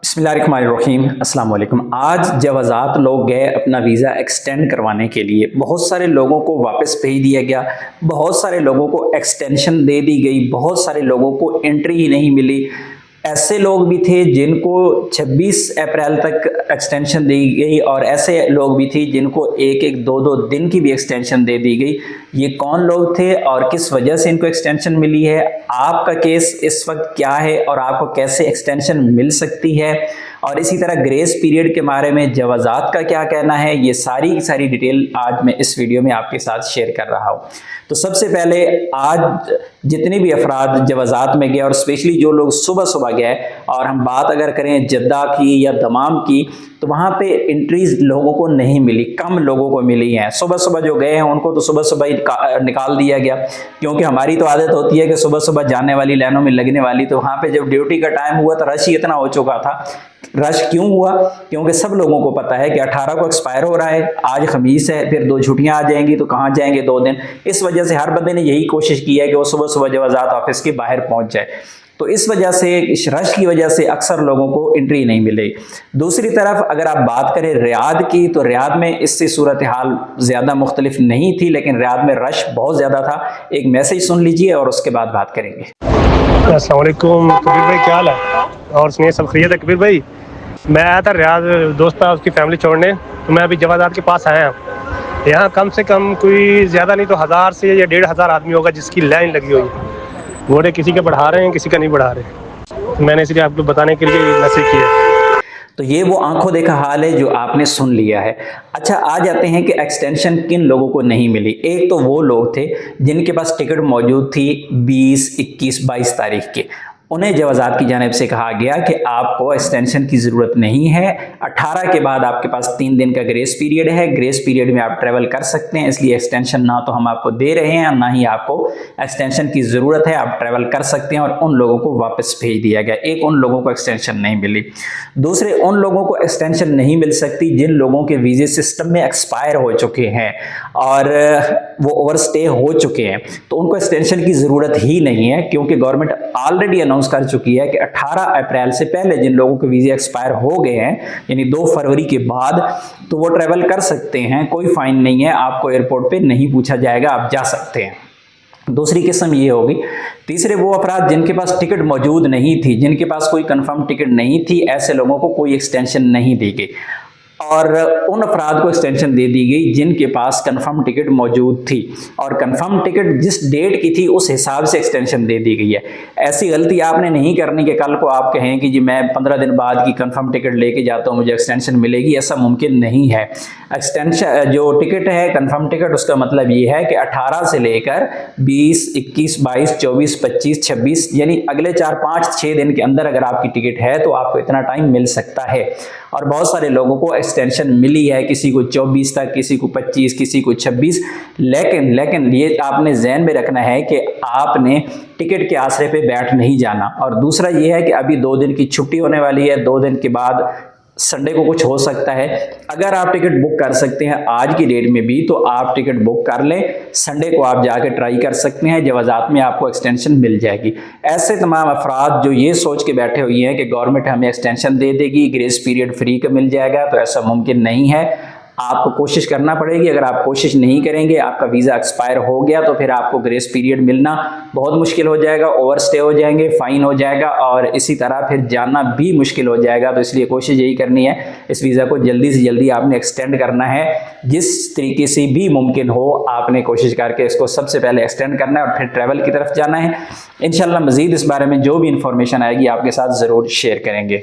बिस्मिल्लाहिर्रहमानिर्रहीम, अस्सलाम वालेकुम। आज जवाज़ात लोग गए अपना वीज़ा एक्सटेंड करवाने के लिए, बहुत सारे लोगों को वापस भेज दिया गया, बहुत सारे लोगों को एक्सटेंशन दे दी गई, बहुत सारे लोगों को एंट्री ही नहीं मिली। ऐसे लोग भी थे जिनको 26 अप्रैल तक एक्सटेंशन दी गई और ऐसे लोग भी थे जिनको एक एक दो दो दिन की भी एक्सटेंशन दे दी गई। ये कौन लोग थे और किस वजह से इनको एक्सटेंशन मिली है, आपका केस इस वक्त क्या है और आपको कैसे एक्सटेंशन मिल सकती है, और इसी तरह ग्रेस पीरियड के बारे में जवाज़ात का क्या कहना है, ये सारी की सारी डिटेल आज मैं इस वीडियो में आपके साथ शेयर कर रहा हूँ। तो सबसे पहले आज जितने भी अफराद जवाज़ात में गए और स्पेशली जो लोग सुबह सुबह गए, और हम बात अगर करें जद्दा की या दमाम की, तो वहाँ पे एंट्रीज लोगों को नहीं मिली, कम लोगों को मिली हैं। सुबह सुबह जो गए हैं उनको तो सुबह सुबह ही निकाल दिया गया, क्योंकि हमारी तो आदत होती है कि सुबह सुबह जाने वाली लाइनों में लगने वाली, तो वहाँ पे जब ड्यूटी का टाइम हुआ तो रश ही इतना हो चुका था। रश क्यों हुआ? क्योंकि सब लोगों को पता है कि 18 को एक्सपायर हो रहा है, आज खमीस है, फिर 2 छुट्टियां आ जाएंगी, तो कहाँ जाएंगे 2 दिन। इस वजह से हर बंदे ने यही कोशिश की है कि वो सुबह सुबह जवाज़ात ऑफिस के बाहर पहुंच जाए। तो इस वजह से, इस रश की वजह से अक्सर लोगों को एंट्री नहीं मिली। दूसरी तरफ अगर आप बात करें रियाद की, तो रियाद में इससे सूरत हाल ज़्यादा मुख्तलिफ नहीं थी, लेकिन रियाद में रश बहुत ज़्यादा था। एक मैसेज सुन लीजिए और उसके बाद बात करेंगे। अस्सलाम वालेकुम कबीर भाई, क्या हाल है? और सुनिए, सब खैरियत है? कबीर भाई, मैं आया था रियाद, दोस्त था उसकी फैमिली छोड़ने, तो मैं अभी जवाज़ात के पास आया हूँ। यहाँ कम से कम कोई ज़्यादा नहीं तो 1000 से या 1500 आदमी होगा जिसकी लाइन लगी हुई है। घोड़े किसी के बढ़ा रहे हैं, किसी का नहीं बढ़ा रहे। तो मैंने इसलिए आपको बताने के लिए मैसेज किया। तो ये वो आंखों देखा हाल है जो आपने सुन लिया है। अच्छा, आ जाते हैं कि एक्सटेंशन किन लोगों को नहीं मिली। एक तो वो लोग थे जिनके पास टिकट मौजूद थी 20, 21, 22 तारीख के, उन्हें जवाज़ात की जानिब से कहा गया कि आपको एक्सटेंशन की ज़रूरत नहीं है। 18 के बाद आपके पास 3 दिन का ग्रेस पीरियड है, ग्रेस पीरियड में आप ट्रैवल कर सकते हैं, इसलिए एक्सटेंशन ना तो हम आपको दे रहे हैं, ना ही आपको एक्सटेंशन की ज़रूरत है, आप ट्रैवल कर सकते हैं। और उन लोगों को वापस भेज दिया गया। एक, उन लोगों को एक्सटेंशन नहीं मिली। दूसरे, उन लोगों को एक्सटेंशन नहीं मिल सकती जिन लोगों के वीज़े सिस्टम में एक्सपायर हो चुके हैं और वो ओवरस्टे हो चुके हैं, तो उनको एक्सटेंशन की ज़रूरत ही नहीं है, क्योंकि गवर्नमेंट ऑलरेडी अनाउंस कर चुकी है कि 18 अप्रैल से पहले जिन लोगों के वीज़े एक्सपायर हो गए हैं, यानी 2 फरवरी के बाद, तो वो ट्रैवल कर सकते हैं, कोई फाइन नहीं है, आपको एयरपोर्ट पे नहीं पूछा जाएगा, आप जा सकते हैं। दूसरी किस्म ये होगी। तीसरे, वो अफराद जिनके पास टिकट मौजूद नहीं थी, जिनके पास कोई कंफर्म टिकट नहीं थी, ऐसे लोगों को कोई एक्सटेंशन नहीं दी गई। और उन अफराद को एक्सटेंशन दे दी गई जिनके पास कंफर्म टिकट मौजूद थी, और कंफर्म टिकट जिस डेट की थी उस हिसाब से एक्सटेंशन दे दी गई है। ऐसी गलती आपने नहीं करनी कि कल को आप कहें कि जी मैं 15 दिन बाद की कंफर्म टिकट लेके जाता हूँ, मुझे एक्सटेंशन मिलेगी, ऐसा मुमकिन नहीं है। एक्सटेंशन जो टिकट है, कंफर्म टिकट, उसका मतलब ये है कि 18 से लेकर 20, 21, 22, 24, 25, 26, यानी अगले 4, 5, 6 दिन के अंदर अगर आपकी टिकट है तो आपको इतना टाइम मिल सकता है। और बहुत सारे लोगों को एक्सटेंशन मिली है, किसी को 24 तक, किसी को 25, किसी को 26। लेकिन ये आपने ज़हन में रखना है कि आपने टिकट के आसरे पे बैठ नहीं जाना। और दूसरा ये है कि अभी 2 दिन की छुट्टी होने वाली है, 2 दिन के बाद संडे को कुछ हो सकता है। अगर आप टिकट बुक कर सकते हैं आज की डेट में भी, तो आप टिकट बुक कर लें, संडे को आप जाकर ट्राई कर सकते हैं, जवाज़ात में आपको एक्सटेंशन मिल जाएगी। ऐसे तमाम अफराद जो ये सोच के बैठे हुए हैं कि गवर्नमेंट हमें एक्सटेंशन दे देगी, ग्रेस पीरियड फ्री का मिल जाएगा, तो ऐसा मुमकिन नहीं है। आपको कोशिश करना पड़ेगी। अगर आप कोशिश नहीं करेंगे, आपका वीज़ा एक्सपायर हो गया, तो फिर आपको ग्रेस पीरियड मिलना बहुत मुश्किल हो जाएगा, ओवरस्टे हो जाएंगे, फ़ाइन हो जाएगा, और इसी तरह फिर जाना भी मुश्किल हो जाएगा। तो इसलिए कोशिश यही करनी है, इस वीज़ा को जल्दी से जल्दी आपने एक्सटेंड करना है। जिस तरीके से भी मुमकिन हो आपने कोशिश करके इसको सबसे पहले एक्सटेंड करना है और फिर ट्रैवल की तरफ जाना है। इंशाल्लाह मज़ीद इस बारे में जो भी इंफॉर्मेशन आएगी आपके साथ ज़रूर शेयर करेंगे।